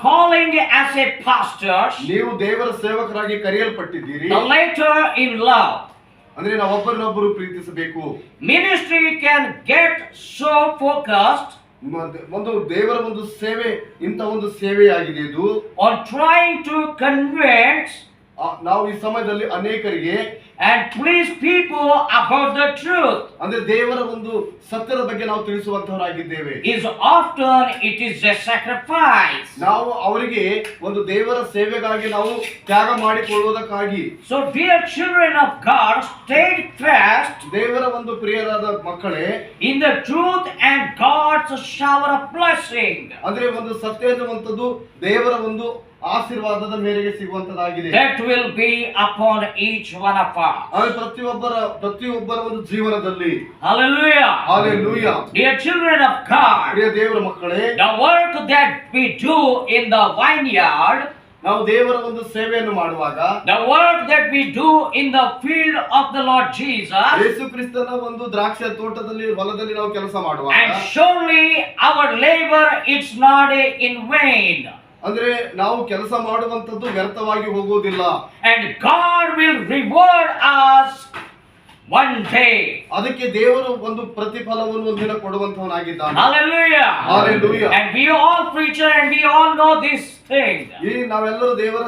calling as a pastor, ನೀವು ದೇವರ ಸೇವಕರಾಗಿ ಕರೆಯಲ್ಪಟ್ಟಿದ್ದೀರಿ. the latter in love. ಅಂದ್ರೆ ನಾವು ಒಬ್ಬರನ್ನೊಬ್ಬರು ಪ್ರೀತಿಸಬೇಕು. Ministry can get so focused ಒಂದು ದೇವರ ಒಂದು ಸೇವೆ ಇಂಥ ಒಂದು ಸೇವೆಯಾಗಿದೆ ಇದು. on trying to convince ನಾವು ಈ ಸಮಯದಲ್ಲಿ ಅನೇಕರಿಗೆ and please people about the truth ಅಂದ್ರೆ ದೇವರ ಒಂದು ಸತ್ಯದ ಬಗ್ಗೆ ನಾವು ತಿಳಿಸುವಂತವರಾಗಿದ್ದೇವೆ. is often it is a sacrifice. ನಾವು ಅವರಿಗೆ ಒಂದು ದೇವರ ಸೇವೆಗಾಗಿ ನಾವು ತ್ಯಾಗ ಮಾಡಿಕೊಳ್ಳುವುದಕ್ಕಾಗಿ. So dear children of God, stay fast ದೇವರ ಒಂದು ಪ್ರಿಯರಾದ ಮಕ್ಕಳೇ, in the truth and God's shower of blessing. ಅಂದ್ರೆ ಒಂದು ಸತ್ಯ ಎನ್ನುವಂಥದ್ದು ದೇವರ ಒಂದು ಆಶೀರ್ವಾದದ ಮೇರೆಗೆ ಸಿಗುವಂತದಾಗಿದೆ. That will be upon each one of us. ಅದು ಪ್ರತಿಯೊಬ್ಬರ ಒಂದು ಜೀವನದಲ್ಲಿ. Hallelujah. Hallelujah. Dear children of God, ಪ್ರಿಯ ದೇವರ ಮಕ್ಕಳೇ, the work that we do in the vineyard, ನಾವು ದೇವರ ಒಂದು ಸೇವೆಯನ್ನು ಮಾಡುವಾಗ, the work that we do in the field of the Lord Jesus, ಯೇಸು ಕ್ರಿಸ್ತನ ಒಂದು ದ್ರಾಕ್ಷಿ ತೋಟದಲ್ಲಿ ಹೊಲದಲ್ಲಿ ನಾವು ಕೆಲಸ ಮಾಡುವಾಗ, and surely our labor is not in vain. ಅಂದ್ರೆ ನಾವು ಕೆಲಸ ಮಾಡುವಂತದ್ದು ವ್ಯರ್ಥವಾಗಿ ಹೋಗುವುದಿಲ್ಲ. And God will reward us one day. ಅದಕ್ಕೆ ದೇವರು ಒಂದು ಪ್ರತಿಫಲವನ್ನು ಒಂದಿನ ಕೊಡುವಂತವನಾಗಿದ್ದಾನೆ. Hallelujah. Hallelujah. And we all preacher and we all know this thing. ಈ ನಾವೆಲ್ಲರೂ ದೇವರ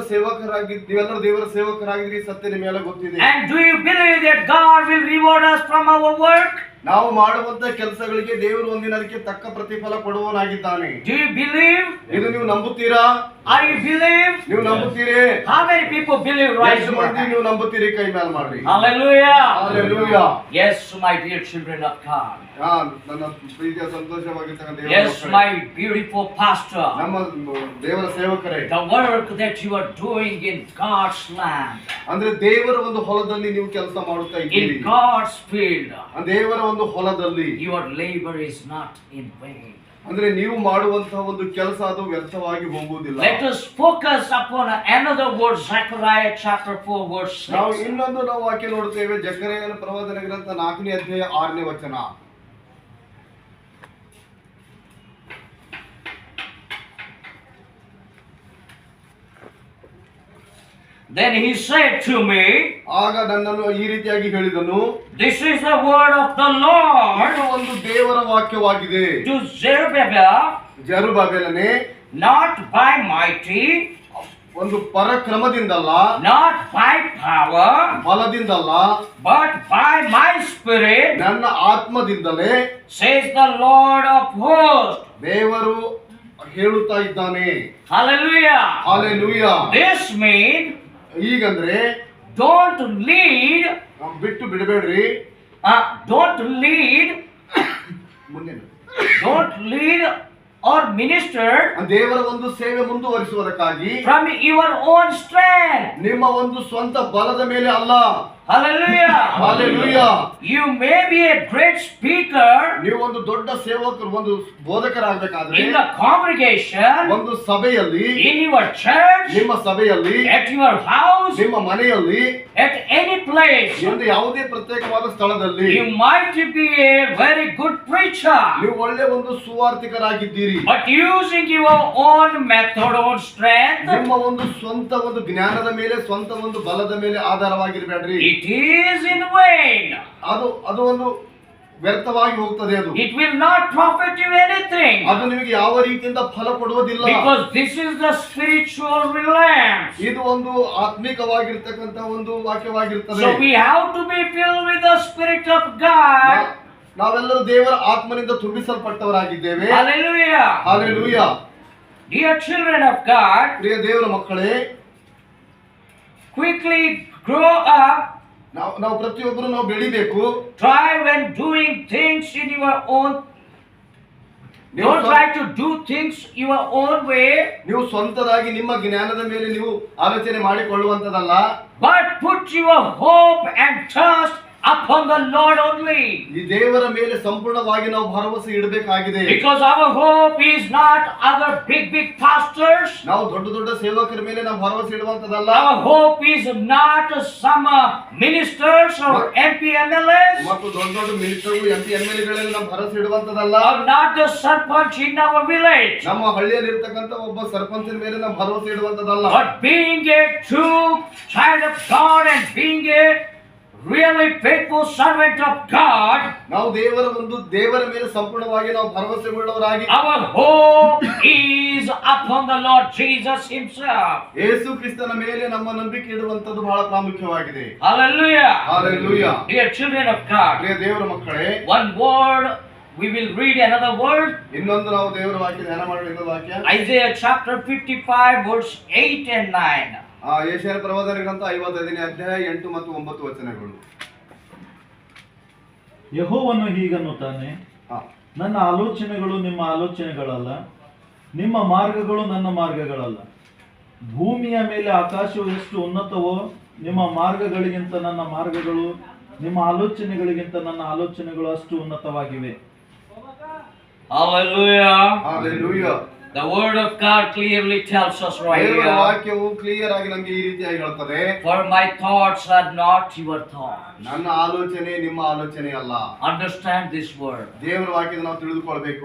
ಸೇವಕರಾಗಿದ್ರಿ ಸತ್ಯ ನಿಮ್ಮ ಮೇಲೆ ಗೊತ್ತಿದೆ. And do you believe that God will reward us from our work? ನಾವು ಮಾಡುವಂತ ಕೆಲಸಗಳಿಗೆ ದೇವರು ಒಂದಿನ ಅದಕ್ಕೆ ತಕ್ಕ ಪ್ರತಿಫಲ ಕೊಡುವವನಾಗಿದ್ದಾನೆ. Do you believe? ಇದು ನೀವು ನಂಬುತ್ತೀರಾ? Are you believe? ನೀವು ನಂಬುತ್ತೀರಿ? How many people believe right ಎಷ್ಟು ಮಂದಿ ನೀವು ನಂಬುತ್ತೀರಿ? ಕೈ ಮೇಲೆ ಮಾಡ್ರಿ. Hallelujah. Hallelujah. Yes, my dear children of God. ನನ್ನ ಪ್ರೀತಿಯ ಸಂತೋಷವಾಗಿರ್ತಕ್ಕಂಥ ದೇವರ Yes, ಮಕ್ಕಳೇ, my beautiful pastor. ನಮ್ಮ ದೇವರ ಸೇವಕರೇ, The work that you are doing in God's land, ಅಂದ್ರೆ ದೇವರ ಒಂದು ಹೊಲದಲ್ಲಿ ನೀವು ಕೆಲಸ ಮಾಡುತ್ತಾ ಇದ್ದೀರಿ. in God's field, ದೇವರ ಒಂದು ಹೊಲದಲ್ಲಿ your labor is not in vain. ಅಂದ್ರೆ ನೀವು ಮಾಡುವಂತಹ ಒಂದು ಕೆಲಸ ಅದು ವ್ಯರ್ಥವಾಗಿ ಹೋಗುವುದಿಲ್ಲ. Let us focus upon another word, Zechariah chapter 4 verse 6. ನಾವು ಇನ್ನೊಂದು ವಾಕ್ಯ ನೋಡ್ತೇವೆ, ಜಕರೀಯನ ಪ್ರವಾದನ ಗ್ರಂಥ 4ನೇ ಅಧ್ಯಾಯ 6ನೇ ವಚನ. Then he said to me, ಆಗ ನನ್ನನ್ನು ಈ ರೀತಿಯಾಗಿ ಹೇಳಿದನು, this is the word of the Lord ಇದು ಒಂದು ದೇವರ ವಾಕ್ಯವಾಗಿದೆ. to Zerubbabel, ಜೆರುಬ್ಬಾಬೆಲನೇ, not by mighty, ಒಂದು ಪರಾಕ್ರಮದಿಂದಲ್ಲ, not by power, ಬಲದಿಂದಲ್ಲ, but by my spirit, ನನ್ನ ಆತ್ಮದಿಂದಲೇ, says the Lord of hosts. ದೇವರು ಹೇಳುತ್ತಾ ಇದ್ದಾನೆ. Hallelujah. Hallelujah. This means ಈಗಂದ್ರೆ don't lead, ಬಿಟ್ಟು ಬಿಡಬೇಡ್ರಿ. don't lead, ಮುಂದೆ don't lead or minister ದೇವರ ಒಂದು ಸೇವೆ ಮುಂದುವರಿಸುವುದಕ್ಕಾಗಿ from your own strength. ನಿಮ್ಮ ಒಂದು ಸ್ವಂತ ಬಲದ ಮೇಲೆ ಅಲ್ಲ. Hallelujah. Hallelujah. You may be a great speaker ನೀವು ಒಂದು ದೊಡ್ಡ ಸೇವಕರು, ಒಂದು ಬೋಧಕರಾಗಬೇಕಾದ್ರೆ in the congregation, ಒಂದು ಸಭೆಯಲ್ಲಿ, in your church, ನಿಮ್ಮ ಸಭೆಯಲ್ಲಿ, at your house, ನಿಮ್ಮ ಮನೆಯಲ್ಲಿ, at any place. ಒಂದು ಯಾವುದೇ ಪ್ರತ್ಯೇಕವಾದ ಸ್ಥಳದಲ್ಲಿ You might be a very good preacher, ನೀವು ಒಳ್ಳೆ ಒಂದು ಸುವಾರ್ತಿಕರಾಗಿದ್ದೀರಿ. but using your own method, own strength, ನಿಮ್ಮ ಒಂದು ಸ್ವಂತ ಒಂದು ಜ್ಞಾನದ ಮೇಲೆ, ಸ್ವಂತ ಒಂದು ಬಲದ ಮೇಲೆ ಆಧಾರವಾಗಿರಬೇಡ್ರಿ. it is in vain. ಅದು ಒಂದು ವ್ಯರ್ಥವಾಗಿ ಹೋಗ್ತದೆ. ಅದು It will not profit you anything, ಅದು ನಿಮಗೆ ಯಾವ ರೀತಿಯಿಂದ ಫಲ ಕೊಡುವುದಿಲ್ಲ. because this is the spiritual realm. ಇದು ಒಂದು ಆತ್ಮಿಕವಾಗಿರ್ತಕ್ಕಂಥ ಒಂದು ವಾಕ್ಯವಾಗಿರ್ತದೆ. So we have to be filled with the Spirit of God. ನಾವೆಲ್ಲರೂ ದೇವರ ಆತ್ಮನಿಂದ ತುಂಬಿಸಲ್ಪಟ್ಟವರಾಗಿದ್ದೇವೆ. Hallelujah. Hallelujah. Dear children of God, ಪ್ರಿಯ ದೇವರ ಮಕ್ಕಳೇ, quickly grow up. ನಾವು ಪ್ರತಿಯೊಬ್ಬರು ನಾವು ಬೆಳಿಬೇಕು. Try when doing things in your own. Don't try to do things your own way. ನೀವು ಸ್ವಂತದಾಗಿ ನಿಮ್ಮ ಜ್ಞಾನದ ಮೇಲೆ ನೀವು ಆಲೋಚನೆ ಮಾಡಿಕೊಳ್ಳುವಂತದಲ್ಲ. But put your hope and trust upon the Lord only. ಈ ದೇವರ ಮೇಲೆ ಸಂಪೂರ್ಣವಾಗಿ ನಾವು ಭರವಸೆ ಇಡಬೇಕಾಗಿದೆ. Because our hope is not our big pastors. ನಾವು ದೊಡ್ಡ ದೊಡ್ಡ ಸೇವಕರ ಮೇಲೆ ನಾವು ಭರವಸೆ ಇಡುವಂತದಲ್ಲ. Our hope is not some ministers or MP MLAs. ಮತ್ತು ದೊಡ್ಡ ದೊಡ್ಡ ಮಿನಿಸ್ಟರ್ಗಳು MP MLAಗಳಲ್ಲಿ ನಾವು ಭರವಸೆ ಇಡುವಂತದಲ್ಲ. Or not the sarpanch in our village. ನಮ್ಮ ಹಳ್ಳಿಯಲ್ಲಿ ಇರತಕ್ಕಂತ ಒಬ್ಬ ಸರ್ಪಂಚನ ಮೇಲೆ ನಾವು ಭರವಸೆ ಇಡುವಂತದಲ್ಲ. But being a true child of God and being a really faithful servant of God, ನಾವು ದೇವರ ಮೇಲೆ ಸಂಪೂರ್ಣವಾಗಿ ನಾವು ಭರವಸೆ ಉಳ್ಳವರಾಗಿ our hope is upon the Lord Jesus himself. ಯೇಸು ಕ್ರಿಸ್ತನ ಮೇಲೆ ನಮ್ಮ ನಂಬಿಕೆ ಇಡುವಂತದ್ದು ಬಹಳ ಪ್ರಾಮುಖ್ಯವಾಗಿದೆ. Hallelujah. Hallelujah. Dear children of God, ಪ್ರಿಯ ದೇವರ ಮಕ್ಕಳೇ, one word, we will read another word. ಇನ್ನೊಂದು ನಾವು ದೇವರ ವಾಕ್ಯ ಧ್ಯಾನ ಮಾಡೋಣ. ಇನ್ನೊಂದು ವಾಕ್ಯ Isaiah chapter 55 verse 8 and 9. ಯೆಶಾಯ ಪ್ರವಾದನ ಗ್ರಂಥ 55ನೇ ಅಧ್ಯಾಯ 8 ಮತ್ತು 9 ವಚನಗಳು. ಯೆಹೋವನು ಹೀಗನ್ನುತ್ತಾನೆ, ನನ್ನ ಆಲೋಚನೆಗಳು ನಿಮ್ಮ ಆಲೋಚನೆಗಳಲ್ಲ, ನಿಮ್ಮ ಮಾರ್ಗಗಳು ನನ್ನ ಮಾರ್ಗಗಳಲ್ಲ. ಭೂಮಿಯ ಮೇಲೆ ಆಕಾಶವು ಎಷ್ಟು ಉನ್ನತವೋ ನಿಮ್ಮ ಮಾರ್ಗಗಳಿಗಿಂತ ನನ್ನ ಮಾರ್ಗಗಳು, ನಿಮ್ಮ ಆಲೋಚನೆಗಳಿಗಿಂತ ನನ್ನ ಆಲೋಚನೆಗಳು ಅಷ್ಟು ಉನ್ನತವಾಗಿವೆ. Hallelujah. Hallelujah. The word of God clearly tells us right ದೇವರ here. ವಾಕ್ಯವು ಕ್ಲಿಯರ್ ಆಗಿ ನಮಗೆ ಈ ರೀತಿಯಾಗಿ ಹೇಳ್ತದೆ, For my thoughts are not your thoughts. ನನ್ನ ಆಲೋಚನೆ ನಿಮ್ಮ ಆಲೋಚನೆ ಅಲ್ಲ. Understand this word. ದೇವರ ವಾಕ್ಯದ ನಾವು ತಿಳಿದುಕೊಳ್ಳಬೇಕು.